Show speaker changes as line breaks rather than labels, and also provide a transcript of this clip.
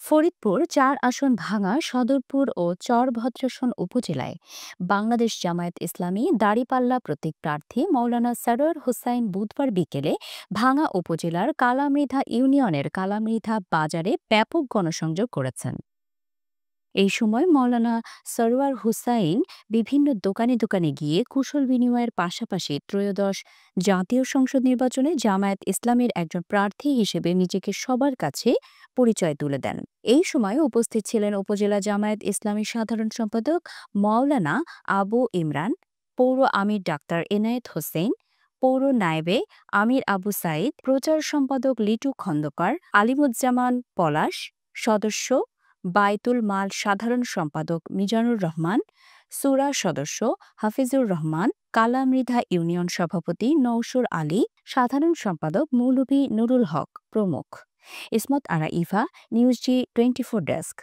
ফরিদপুর ৪ আসন ভাঙা সদরপুর ও চরভদ্রাসন উপজেলায় বাংলাদেশ জামায়াত ইসলামী দাঁড়িপাল্লা প্রতীক প্রার্থী মাওলানা সরোয়ার হোসাইন বুধবার বিকেলে ভাঙা উপজেলার কালামৃধা ইউনিয়নের কালামৃধা বাজারে ব্যাপক গণসংযোগ করেছেন। এই সময় মাওলানা সরওয়ার হুসাইন বিভিন্ন দোকানে দোকানে গিয়ে কুশল বিনিময়ের পাশাপাশি ত্রয়োদশ জাতীয় সংসদ নির্বাচনে জামায়াত ইসলামের একজন প্রার্থী হিসেবে নিজেকে সবার কাছে পরিচয় তুলে দেন। এই সময় উপস্থিত ছিলেন উপজেলা জামায়াত ইসলামীর সাধারণ সম্পাদক মাওলানা আবু ইমরান, পৌর আমির ডাক্তার এনায়েত হোসেন, পৌর নায়েবে আমির আবু সাইদ, প্রচার সম্পাদক লিটু খন্দকার, আলিমুজ্জামান পলাশ, সদস্য বায়তুল মাল সাধারণ সম্পাদক মিজানুর রহমান, সুরা সদস্য হাফিজুর রহমান, কালামৃধা ইউনিয়ন সভাপতি নওশুর আলী, সাধারণ সম্পাদক মৌলভী নুরুল হক প্রমুখ। ইসমত আরা ইভা, নিউজ জি 24 ডেস্ক।